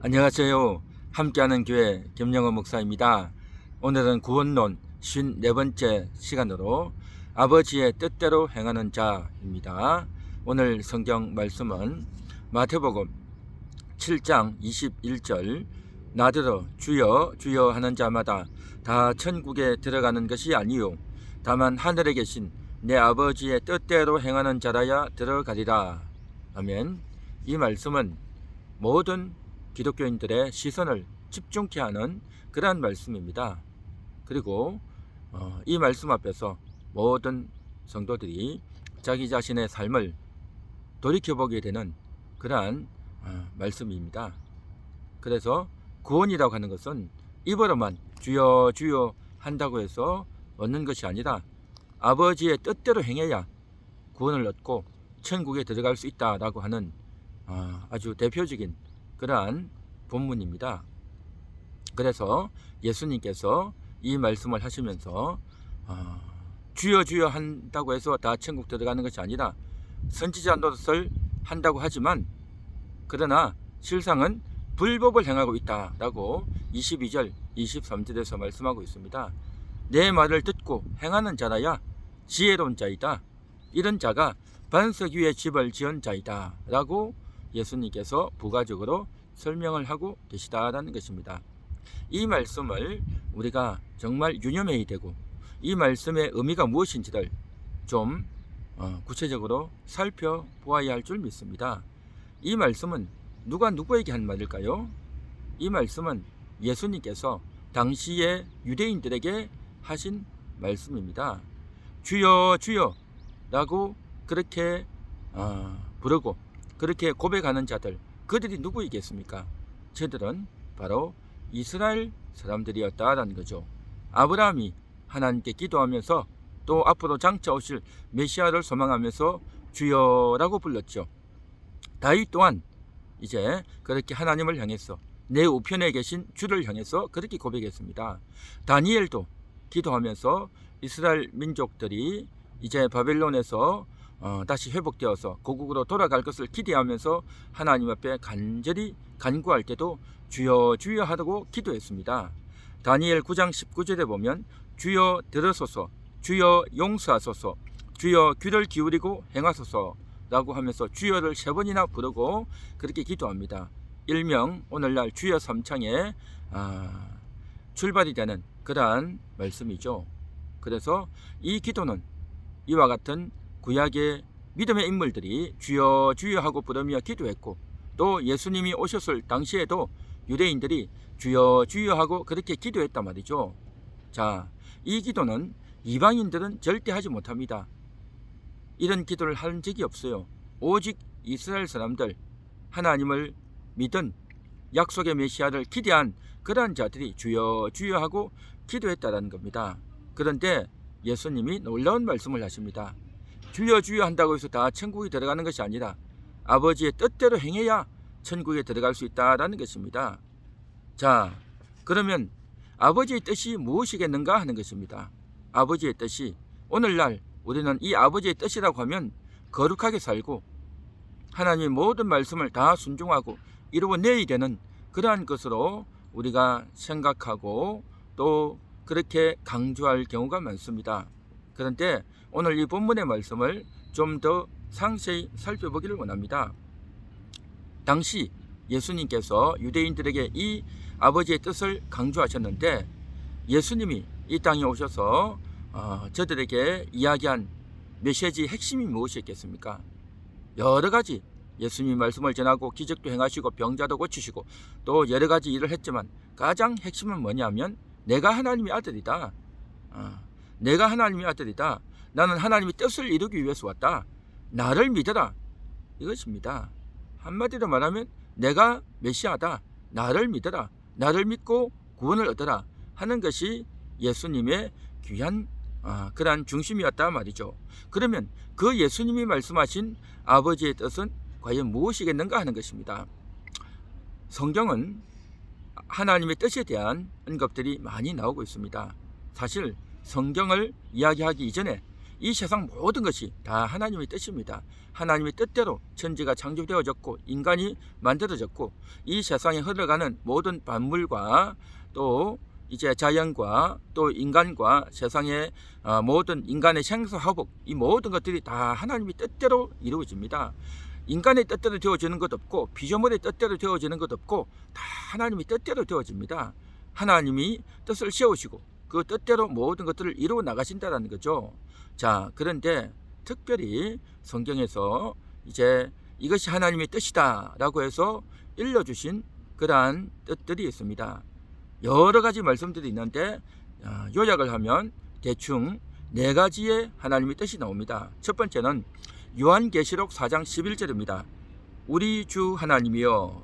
안녕하세요. 함께하는 교회 김영호 목사입니다. 오늘은 구원론 54번째 시간으로 아버지의 뜻대로 행하는 자입니다. 오늘 성경 말씀은 마태복음 7장 21절 나더러 주여 주여 하는 자마다 다 천국에 들어가는 것이 아니요 다만 하늘에 계신 내 아버지의 뜻대로 행하는 자라야 들어가리라. 아멘. 이 말씀은 모든 기독교인들의 시선을 집중케 하는 그러한 말씀입니다. 그리고 이 말씀 앞에서 모든 성도들이 자기 자신의 삶을 돌이켜보게 되는 그러한 말씀입니다. 그래서 구원이라고 하는 것은 입으로만 주여 주여 한다고 해서 얻는 것이 아니라 아버지의 뜻대로 행해야 구원을 얻고 천국에 들어갈 수 있다라고 하는 아주 대표적인 그러한 본문입니다. 그래서 예수님께서 이 말씀을 하시면서 주여 주여 한다고 해서 다 천국 들어가는 것이 아니라 선지자 노릇을 한다고 하지만 그러나 실상은 불법을 행하고 있다라고 22절 23절에서 말씀하고 있습니다. 내 말을 듣고 행하는 자라야 지혜로운 자이다. 이런 자가 반석 위에 집을 지은 자이다 라고 예수님께서 부가적으로 설명을 하고 계시다라는 것입니다. 이 말씀을 우리가 정말 유념해야 되고 이 말씀의 의미가 무엇인지를 좀 구체적으로 살펴보아야 할 줄 믿습니다. 이 말씀은 누가 누구에게 한 말일까요? 이 말씀은 예수님께서 당시의 유대인들에게 하신 말씀입니다. 주여 주여 라고 그렇게 부르고 그렇게 고백하는 자들, 그들이 누구이겠습니까? 저들은 바로 이스라엘 사람들이었다라는 거죠. 아브라함이 하나님께 기도하면서 또 앞으로 장차 오실 메시아를 소망하면서 주여라고 불렀죠. 다윗 또한 이제 그렇게 하나님을 향해서 내 우편에 계신 주를 향해서 그렇게 고백했습니다. 다니엘도 기도하면서 이스라엘 민족들이 이제 바벨론에서 다시 회복되어서 고국으로 돌아갈 것을 기대하면서 하나님 앞에 간절히 간구할 때도 주여 주여 하고 기도했습니다. 다니엘 9장 19절에 보면 주여 들으소서, 주여 용서하소서, 주여 귀를 기울이고 행하소서 라고 하면서 주여를 3번이나 부르고 그렇게 기도합니다. 일명 오늘날 주여 삼창에 출발이 되는 그러한 말씀이죠. 그래서 이 기도는 이와 같은 구약의 믿음의 인물들이 주여 주여 하고 부르며 기도했고 또 예수님이 오셨을 당시에도 유대인들이 주여 주여 하고 그렇게 기도했단 말이죠. 자, 이 기도는 이방인들은 절대 하지 못합니다. 이런 기도를 한 적이 없어요. 오직 이스라엘 사람들, 하나님을 믿은 약속의 메시아를 기대한 그러한 자들이 주여 주여 하고 기도했다는 겁니다. 그런데 예수님이 놀라운 말씀을 하십니다. 주여 주여 한다고 해서 다 천국에 들어가는 것이 아니라 아버지의 뜻대로 행해야 천국에 들어갈 수 있다라는 것입니다. 자, 그러면 아버지의 뜻이 무엇이겠는가 하는 것입니다. 아버지의 뜻이 오늘날 우리는 이 아버지의 뜻이라고 하면 거룩하게 살고 하나님의 모든 말씀을 다 순종하고 이루어내야 되는 그러한 것으로 우리가 생각하고 또 그렇게 강조할 경우가 많습니다. 그런데 오늘 이 본문의 말씀을 좀 더 상세히 살펴보기를 원합니다. 당시 예수님께서 유대인들에게 이 아버지의 뜻을 강조하셨는데 예수님이 이 땅에 오셔서 저들에게 이야기한 메시지의 핵심이 무엇이었겠습니까? 여러 가지 예수님이 말씀을 전하고 기적도 행하시고 병자도 고치시고 또 여러 가지 일을 했지만 가장 핵심은 뭐냐면 내가 하나님의 아들이다. 내가 하나님의 아들이다. 나는 하나님의 뜻을 이루기 위해서 왔다. 나를 믿어라. 이것입니다. 한마디로 말하면 내가 메시아다. 나를 믿어라. 나를 믿고 구원을 얻어라 하는 것이 예수님의 귀한 그러한 중심이었다 말이죠. 그러면 그 예수님이 말씀하신 아버지의 뜻은 과연 무엇이겠는가 하는 것입니다. 성경은 하나님의 뜻에 대한 언급들이 많이 나오고 있습니다. 사실 성경을 이야기하기 이전에 이 세상 모든 것이 다 하나님의 뜻입니다. 하나님의 뜻대로 천지가 창조되어졌고 인간이 만들어졌고 이 세상에 흘러가는 모든 만물과 또 이제 자연과 또 인간과 세상의 모든 인간의 생사화복 이 모든 것들이 다 하나님의 뜻대로 이루어집니다. 인간의 뜻대로 되어지는 것 없고 피조물의 뜻대로 되어지는 것 없고 다 하나님의 뜻대로 되어집니다. 하나님이 뜻을 세우시고 그 뜻대로 모든 것들을 이루어 나가신다는 거죠. 자, 그런데 특별히 성경에서 이제 이것이 하나님의 뜻이다 라고 해서 일러주신 그러한 뜻들이 있습니다. 여러 가지 말씀들이 있는데 요약을 하면 대충 4가지의 하나님의 뜻이 나옵니다. 첫 번째는 요한계시록 4장 11절입니다. 우리 주 하나님이여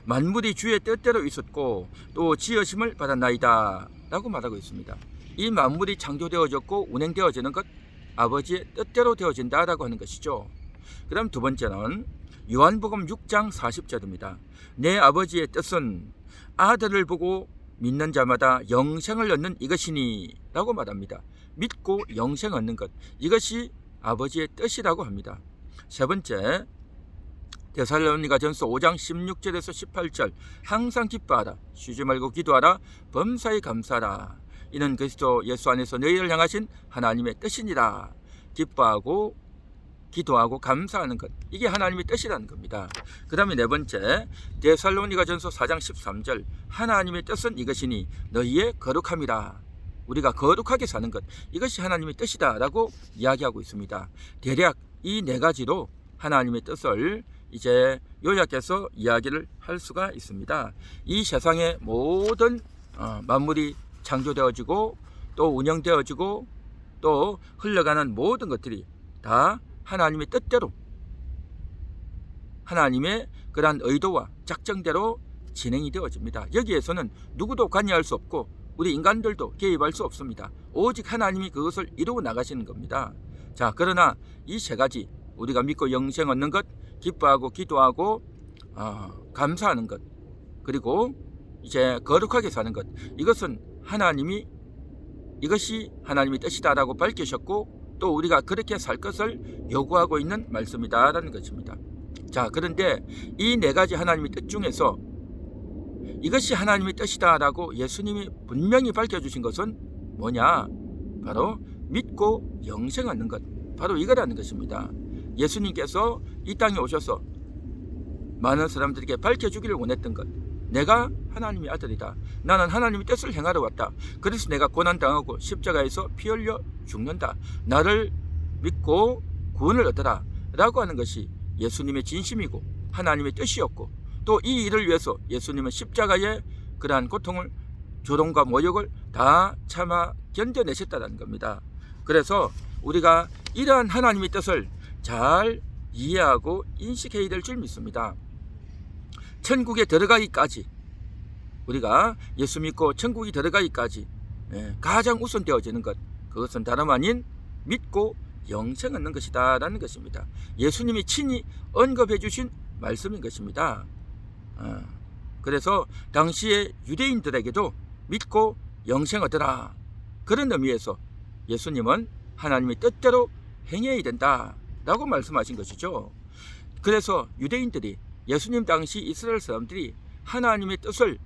만물이 주의 뜻대로 있었고 또 지으심을 받았나이다 라고 말하고 있습니다. 이 만물이 창조되어졌고 운행되어지는 것 아버지의 뜻대로 되어진다 라고 하는 것이죠. 그 다음 두 번째는 요한복음 6장 40절입니다. 내 아버지의 뜻은 아들을 보고 믿는 자마다 영생을 얻는 이것이니 라고 말합니다. 믿고 영생 얻는 것 이것이 아버지의 뜻이라고 합니다. 세 번째 데살로니가전서 5장 16절에서 18절 항상 기뻐하라 쉬지 말고 기도하라 범사에 감사하라 이는 그리스도 예수 안에서 너희를 향하신 하나님의 뜻이니라. 기뻐하고 기도하고 감사하는 것 이게 하나님의 뜻이라는 겁니다. 그 다음에 네 번째 데살로니가전서 4장 13절 하나님의 뜻은 이것이니 너희의 거룩함이라. 우리가 거룩하게 사는 것 이것이 하나님의 뜻이다 라고 이야기하고 있습니다. 대략 이 4가지로 하나님의 뜻을 이제 요약해서 이야기를 할 수가 있습니다. 이 세상의 모든 만물이 창조되어지고 또 운영되어지고 또 흘러가는 모든 것들이 다 하나님의 뜻대로 하나님의 그러한 의도와 작정대로 진행이 되어집니다. 여기에서는 누구도 관여할 수 없고 우리 인간들도 개입할 수 없습니다. 오직 하나님이 그것을 이루어 나가시는 겁니다. 자, 그러나 이 3가지 우리가 믿고 영생 얻는 것 기뻐하고 기도하고 감사하는 것 그리고 이제 거룩하게 사는 것 이것은 하나님이 이것이 하나님의 뜻이다 라고 밝히셨고 또 우리가 그렇게 살 것을 요구하고 있는 말씀이다 라는 것입니다. 자, 그런데 이 4가지 하나님의 뜻 중에서 이것이 하나님의 뜻이다 라고 예수님이 분명히 밝혀주신 것은 뭐냐? 바로 믿고 영생 얻는 것 바로 이거라는 것입니다. 예수님께서 이 땅에 오셔서 많은 사람들에게 밝혀주기를 원했던 것 내가 하나님의 아들이다. 나는 하나님의 뜻을 행하러 왔다. 그래서 내가 고난당하고 십자가에서 피 흘려 죽는다. 나를 믿고 구원을 얻어라 라고 하는 것이 예수님의 진심이고 하나님의 뜻이었고 또 이 일을 위해서 예수님은 십자가의 그러한 고통을 조롱과 모욕을 다 참아 견뎌내셨다는 겁니다. 그래서 우리가 이러한 하나님의 뜻을 잘 이해하고 인식해야 될 줄 믿습니다. 천국에 들어가기까지 우리가 예수 믿고 천국에 들어가기까지 가장 우선되어지는 것 그것은 다름 아닌 믿고 영생 얻는 것이다 라는 것입니다. 예수님이 친히 언급해 주신 말씀인 것입니다. 그래서 당시의 유대인들에게도 믿고 영생 얻으라 그런 의미에서 예수님은 하나님의 뜻대로 행해야 된다 라고 말씀하신 것이죠. 그래서 유대인들이 예수님 당시 이스라엘 사람들이 하나님의 뜻을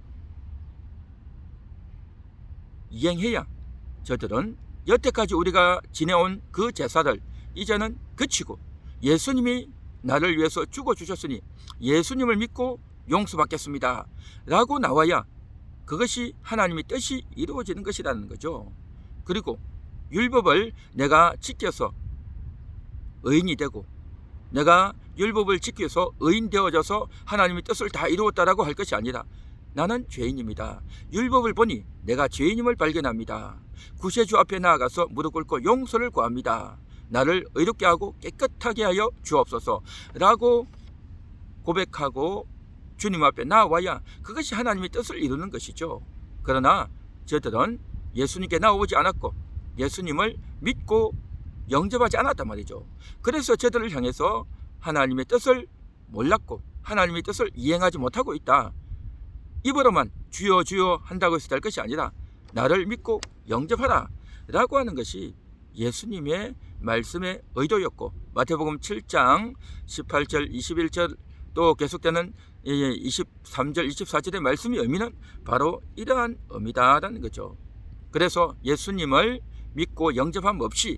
이행해야 저들은 여태까지 우리가 지내온 그 제사를 이제는 그치고 예수님이 나를 위해서 죽어주셨으니 예수님을 믿고 용서받겠습니다 라고 나와야 그것이 하나님의 뜻이 이루어지는 것이라는 거죠. 그리고 율법을 내가 지켜서 의인이 되고 내가 율법을 지켜서 의인 되어져서 하나님의 뜻을 다 이루었다라고 할 것이 아니라 나는 죄인입니다. 율법을 보니 내가 죄인임을 발견합니다. 구세주 앞에 나아가서 무릎 꿇고 용서를 구합니다. 나를 의롭게 하고 깨끗하게 하여 주옵소서 라고 고백하고 주님 앞에 나와야 그것이 하나님의 뜻을 이루는 것이죠. 그러나 저들은 예수님께 나오지 않았고 예수님을 믿고 영접하지 않았단 말이죠. 그래서 저들을 향해서 하나님의 뜻을 몰랐고 하나님의 뜻을 이행하지 못하고 있다. 입으로만 주여 주여 한다고 해서 될 것이 아니라 나를 믿고 영접하라 라고 하는 것이 예수님의 말씀의 의도였고, 마태복음 7장 18절 21절 또 계속되는 23절 24절의 말씀의 의미는 바로 이러한 의미다라는 거죠. 그래서 예수님을 믿고 영접함 없이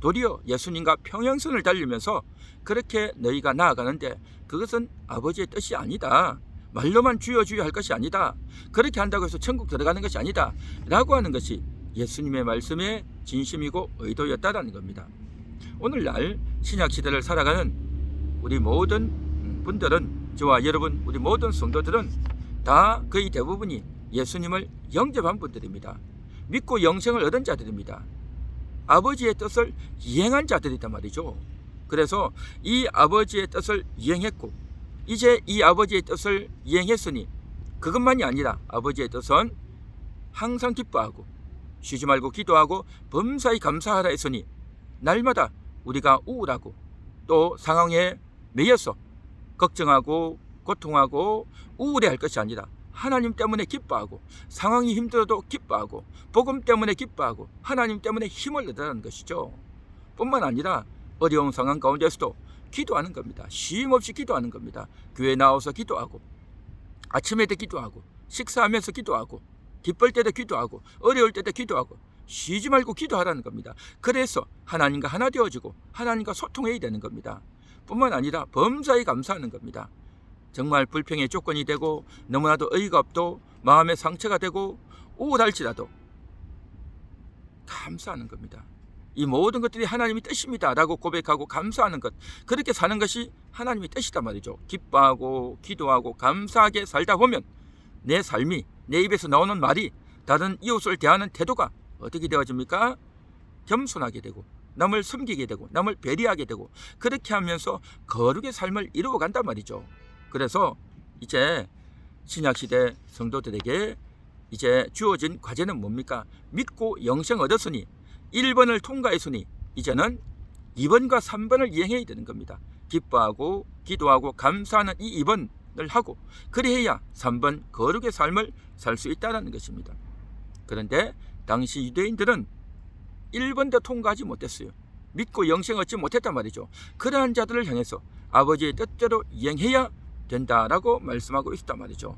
도리어 예수님과 평행선을 달리면서 그렇게 너희가 나아가는데 그것은 아버지의 뜻이 아니다. 말로만 주여 주여 할 것이 아니다. 그렇게 한다고 해서 천국 들어가는 것이 아니다 라고 하는 것이 예수님의 말씀의 진심이고 의도였다라는 겁니다. 오늘날 신약시대를 살아가는 우리 모든 분들은, 저와 여러분 우리 모든 성도들은 다 거의 대부분이 예수님을 영접한 분들입니다. 믿고 영생을 얻은 자들입니다. 아버지의 뜻을 이행한 자들이란 말이죠. 그래서 이 아버지의 뜻을 이행했고, 이제 이 아버지의 뜻을 이행했으니 그것만이 아니라 아버지의 뜻은 항상 기뻐하고 쉬지 말고 기도하고 범사에 감사하라 했으니 날마다 우리가 우울하고 또 상황에 매여서 걱정하고 고통하고 우울해할 것이 아니라 하나님 때문에 기뻐하고, 상황이 힘들어도 기뻐하고, 복음 때문에 기뻐하고, 하나님 때문에 힘을 얻으라는 것이죠. 뿐만 아니라 어려운 상황 가운데서도 기도하는 겁니다. 쉼 없이 기도하는 겁니다. 교회 나와서 기도하고, 아침에도 기도하고, 식사하면서 기도하고, 기쁠 때도 기도하고, 어려울 때도 기도하고, 쉬지 말고 기도하라는 겁니다. 그래서 하나님과 하나 되어지고 하나님과 소통해야 되는 겁니다. 뿐만 아니라 범사에 감사하는 겁니다. 정말 불평의 조건이 되고 너무나도 어이가 없고 마음의 상처가 되고 우울할지라도 감사하는 겁니다. 이 모든 것들이 하나님의 뜻입니다 라고 고백하고 감사하는 것, 그렇게 사는 것이 하나님의 뜻이단 말이죠. 기뻐하고 기도하고 감사하게 살다 보면 내 삶이, 내 입에서 나오는 말이, 다른 이웃을 대하는 태도가 어떻게 되어집니까? 겸손하게 되고 남을 섬기게 되고 남을 배려하게 되고, 그렇게 하면서 거룩의 삶을 이루어 간단 말이죠. 그래서 이제 신약시대 성도들에게 이제 주어진 과제는 뭡니까? 믿고 영생 얻었으니 1번을 통과했으니 이제는 2번과 3번을 이행해야 되는 겁니다. 기뻐하고 기도하고 감사하는 이 2번을 하고, 그래야 3번 거룩의 삶을 살 수 있다는 것입니다. 그런데 당시 유대인들은 1번도 통과하지 못했어요. 믿고 영생 얻지 못했단 말이죠. 그러한 자들을 향해서 아버지의 뜻대로 이행해야 된다라고 말씀하고 있었단 말이죠.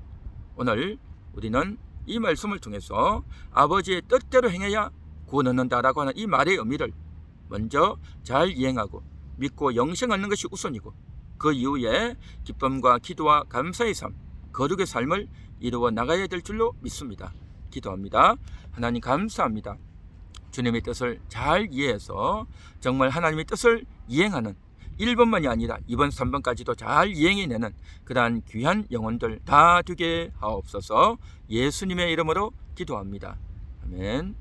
오늘 우리는 이 말씀을 통해서 아버지의 뜻대로 행해야 구원 얻는다라고 하는 이 말의 의미를 먼저 잘 이행하고 믿고 영생 얻는 것이 우선이고, 그 이후에 기쁨과 기도와 감사의 삶, 거룩의 삶을 이루어 나가야 될 줄로 믿습니다. 기도합니다. 하나님 감사합니다. 주님의 뜻을 잘 이해해서 정말 하나님의 뜻을 이행하는 1번만이 아니라 2번, 3번까지도 잘 이행해내는 그러한 귀한 영혼들 다 되게 하옵소서. 예수님의 이름으로 기도합니다. 아멘.